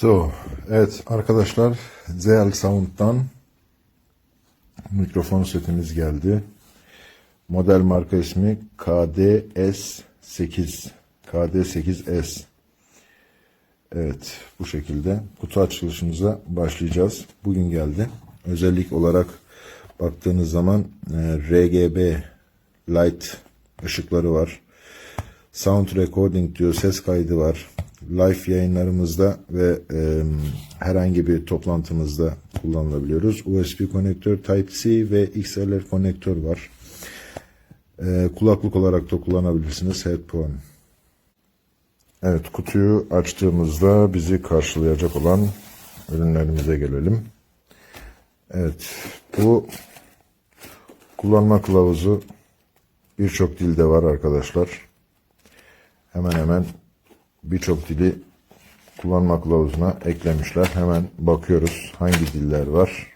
Evet arkadaşlar, ZL Sound'dan mikrofon setimiz geldi. Model marka ismi KDS8, KD8S. Evet, bu şekilde kutu açılışımıza başlayacağız. Bugün geldi. Özellik olarak baktığınız zaman RGB light ışıkları var. Sound recording diyor, ses kaydı var. Live yayınlarımızda ve herhangi bir toplantımızda kullanılabiliyoruz. USB konektör, Type-C ve XLR konektör var. Kulaklık olarak da kullanabilirsiniz. Headphone. Evet, kutuyu açtığımızda bizi karşılayacak olan ürünlerimize gelelim. Evet, bu kullanma kılavuzu birçok dilde var arkadaşlar. Hemen hemen birçok dili kullanma kılavuzuna eklemişler. Hemen bakıyoruz hangi diller var.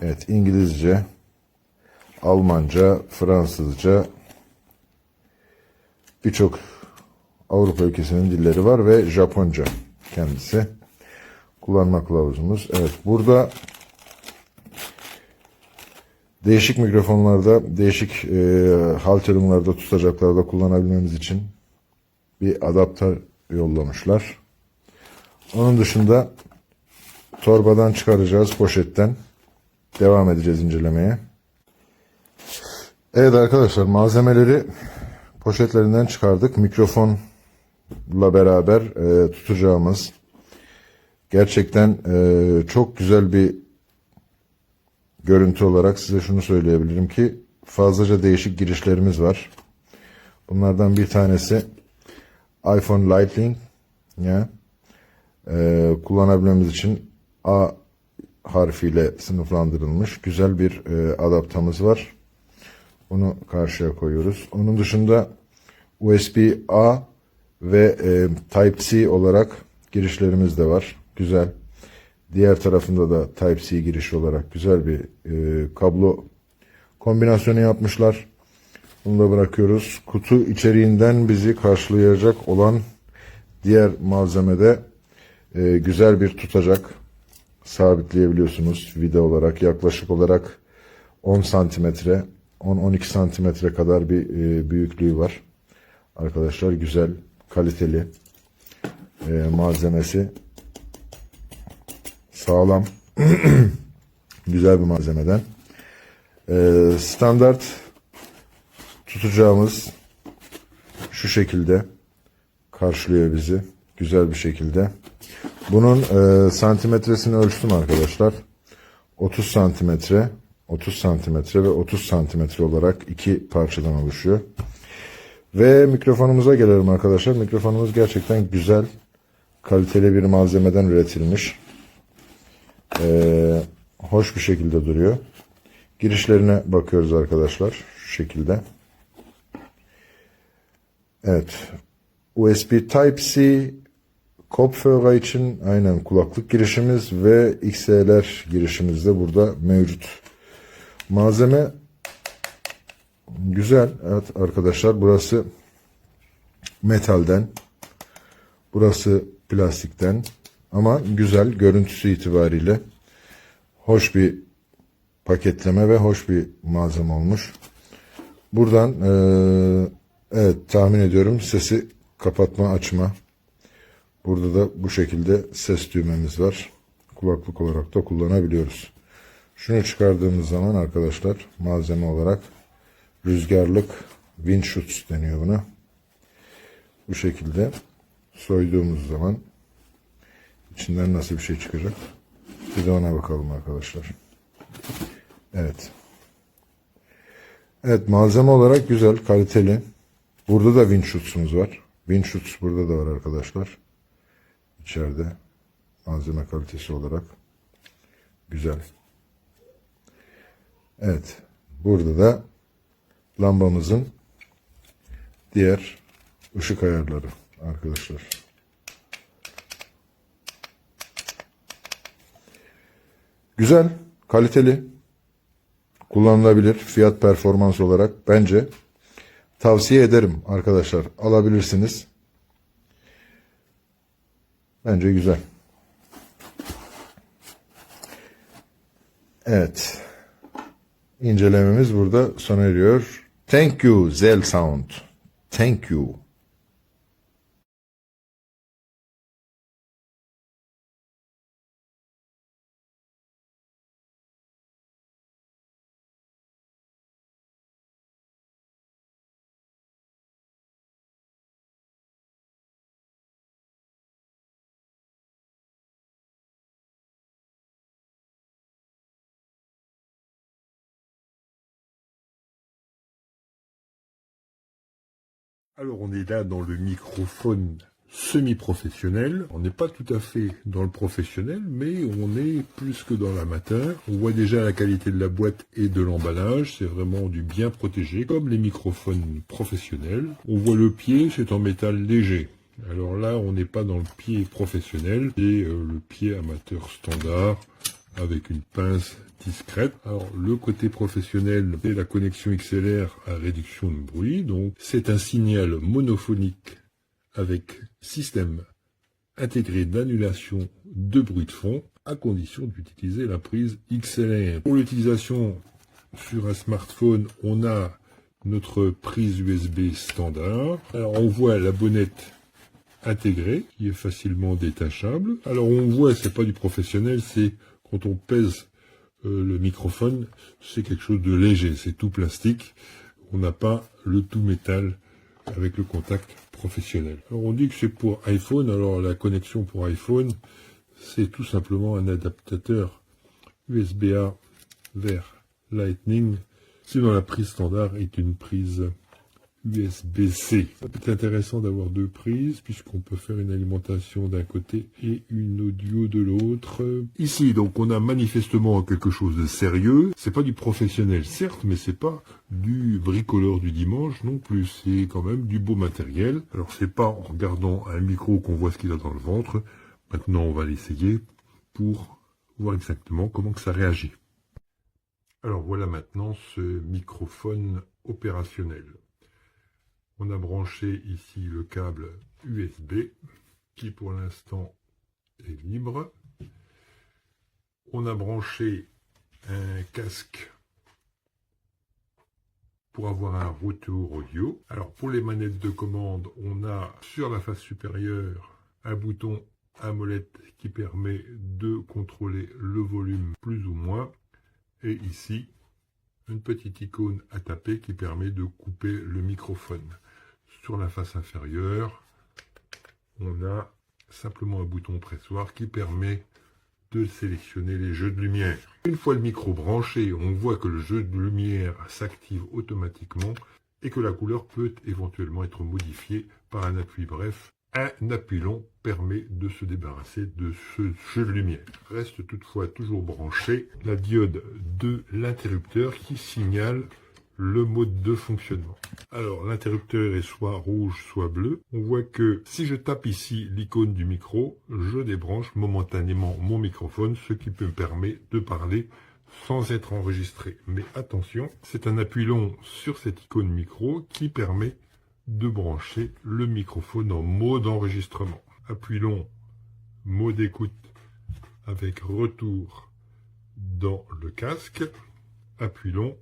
Evet, İngilizce, Almanca, Fransızca, birçok Avrupa ülkesinin dilleri var ve Japonca kendisi. Kullanma kılavuzumuz. Evet, burada değişik mikrofonlarda, değişik halterumlarda, tutacaklarda kullanabilmemiz için bir adaptör yollamışlar. Onun dışında torbadan çıkaracağız, poşetten. Devam edeceğiz incelemeye. Evet arkadaşlar, malzemeleri poşetlerinden çıkardık. Mikrofonla beraber tutacağımız gerçekten çok güzel bir görüntü olarak size şunu söyleyebilirim ki fazlaca değişik girişlerimiz var. Bunlardan bir tanesi iPhone Lightning ya kullanabilmemiz için A harfiyle sınıflandırılmış güzel bir adaptamız var. Bunu karşıya koyuyoruz. Onun dışında USB-A ve Type-C olarak girişlerimiz de var. Güzel. Diğer tarafında da Type-C girişi olarak güzel bir kablo kombinasyonu yapmışlar. Bunu da bırakıyoruz. Kutu içeriğinden bizi karşılayacak olan diğer malzemede güzel bir tutacak sabitleyebiliyorsunuz vida olarak. Yaklaşık olarak 10 santimetre, 10-12 santimetre kadar bir büyüklüğü var. Arkadaşlar güzel, kaliteli malzemesi. Sağlam, güzel bir malzemeden. Standart tutacağımız şu şekilde karşılıyor bizi. Güzel bir şekilde. Bunun santimetresini ölçtüm arkadaşlar. 30 santimetre, 30 santimetre ve 30 santimetre olarak iki parçadan oluşuyor. Ve mikrofonumuza gelelim arkadaşlar. Mikrofonumuz gerçekten güzel, kaliteli bir malzemeden üretilmiş. Hoş bir şekilde duruyor. Girişlerine bakıyoruz arkadaşlar. Şu şekilde. Evet. USB Type-C Kopfhörer için aynen kulaklık girişimiz ve XLR girişimiz de burada mevcut. Malzeme güzel. Evet arkadaşlar, burası metalden, burası plastikten ama güzel, görüntüsü itibariyle hoş bir paketleme ve hoş bir malzeme olmuş. Buradan evet, tahmin ediyorum sesi kapatma açma. Burada da bu şekilde ses düğmemiz var. Kulaklık olarak da kullanabiliyoruz. Şunu çıkardığımız zaman arkadaşlar, malzeme olarak rüzgarlık windshut deniyor buna. Bu şekilde soyduğumuz zaman içinden nasıl bir şey çıkacak? Bir de ona bakalım arkadaşlar. Evet. Evet, malzeme olarak güzel, kaliteli. Burada da windshut'umuz var. Windshut burada da var arkadaşlar. İçeride malzeme kalitesi olarak güzel. Evet. Burada da lambamızın diğer ışık ayarları arkadaşlar. Güzel, kaliteli, kullanılabilir. Fiyat performans olarak bence tavsiye ederim arkadaşlar. Alabilirsiniz. Bence güzel. Evet. İncelememiz burada sona eriyor. Thank you Zell Sound. Thank you. Alors on est là dans le microphone semi-professionnel. On n'est pas tout à fait dans le professionnel, mais on est plus que dans l'amateur. On voit déjà la qualité de la boîte et de l'emballage. C'est vraiment du bien protégé, comme les microphones professionnels. On voit le pied, c'est en métal léger. Alors là, on n'est pas dans le pied professionnel, c'est le pied amateur standard, avec une pince discrète. Alors, le côté professionnel, c'est la connexion XLR à réduction de bruit. Donc, c'est un signal monophonique avec système intégré d'annulation de bruit de fond, à condition d'utiliser la prise XLR. Pour l'utilisation sur un smartphone, on a notre prise USB standard. Alors, on voit la bonnette intégrée, qui est facilement détachable. Alors, on voit, c'est pas du professionnel, c'est quand on pèse le microphone, c'est quelque chose de léger, c'est tout plastique. On n'a pas le tout métal avec le contact professionnel. Alors on dit que c'est pour iPhone, alors la connexion pour iPhone, c'est tout simplement un adaptateur USB-A vers Lightning. Sinon la prise standard est une prise USB-C. Ça peut être intéressant d'avoir deux prises puisqu'on peut faire une alimentation d'un côté et une audio de l'autre. Ici, donc, on a manifestement quelque chose de sérieux. C'est pas du professionnel, certes, mais c'est pas du bricoleur du dimanche non plus. C'est quand même du beau matériel. Alors, c'est pas en regardant un micro qu'on voit ce qu'il a dans le ventre. Maintenant, on va l'essayer pour voir exactement comment que ça réagit. Alors, voilà maintenant ce microphone opérationnel. On a branché ici le câble USB qui pour l'instant est libre. On a branché un casque pour avoir un retour audio. Alors pour les manettes de commande, on a sur la face supérieure un bouton à molette qui permet de contrôler le volume plus ou moins. Et ici, une petite icône à taper qui permet de couper le microphone. Sur la face inférieure, on a simplement un bouton pressoir qui permet de sélectionner les jeux de lumière. Une fois le micro branché, on voit que le jeu de lumière s'active automatiquement et que la couleur peut éventuellement être modifiée par un appui bref. Un appui long permet de se débarrasser de ce jeu de lumière. Reste toutefois toujours branché la diode de l'interrupteur qui signale le mode de fonctionnement. Alors l'interrupteur est soit rouge soit bleu. On voit que si je tape ici l'icône du micro, je débranche momentanément mon microphone, ce qui me permet de parler sans être enregistré. Mais attention, c'est un appui long sur cette icône micro qui permet de brancher le microphone en mode enregistrement. Appui long, mode écoute avec retour dans le casque. Appui long,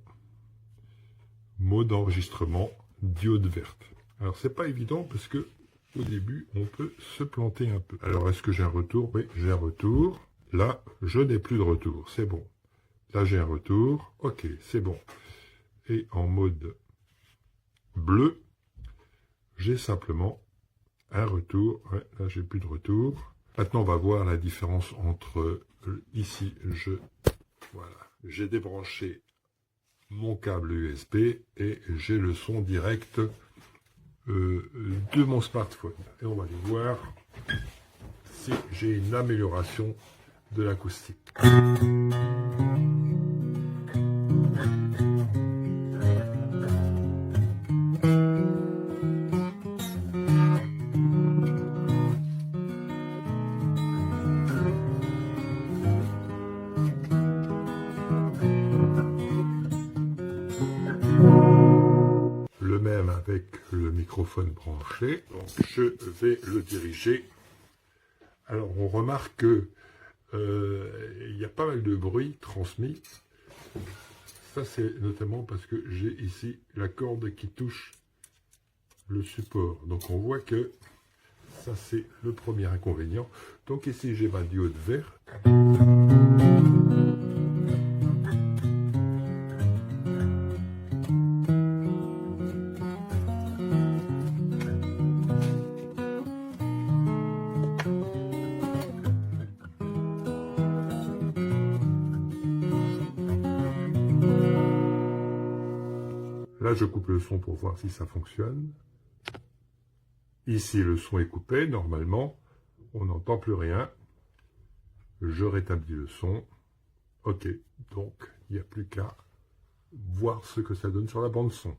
mode enregistrement, diode verte. Alors c'est pas évident parce que au début on peut se planter un peu. Alors est-ce que j'ai un retour? Oui, j'ai un retour. Là, je n'ai plus de retour, c'est bon. Là j'ai un retour, ok, c'est bon. Et en mode bleu, j'ai simplement un retour. Ouais, là j'ai plus de retour. Maintenant on va voir la différence entre ici, voilà, j'ai débranché mon câble USB et j'ai le son direct de mon smartphone. Et on va aller voir si j'ai une amélioration de l'acoustique. Le même avec le microphone branché. Donc je vais le diriger Alors on remarque que il y a pas mal de bruit transmis. Ça c'est notamment parce que j'ai ici la corde qui touche le support. Donc on voit que ça c'est le premier inconvénient. Donc ici j'ai ma diode verte. Là, je coupe le son pour voir si ça fonctionne. Ici, le son est coupé. Normalement, on n'entend plus rien. Je rétablis le son. OK. Donc, il n'y a plus qu'à voir ce que ça donne sur la bande son.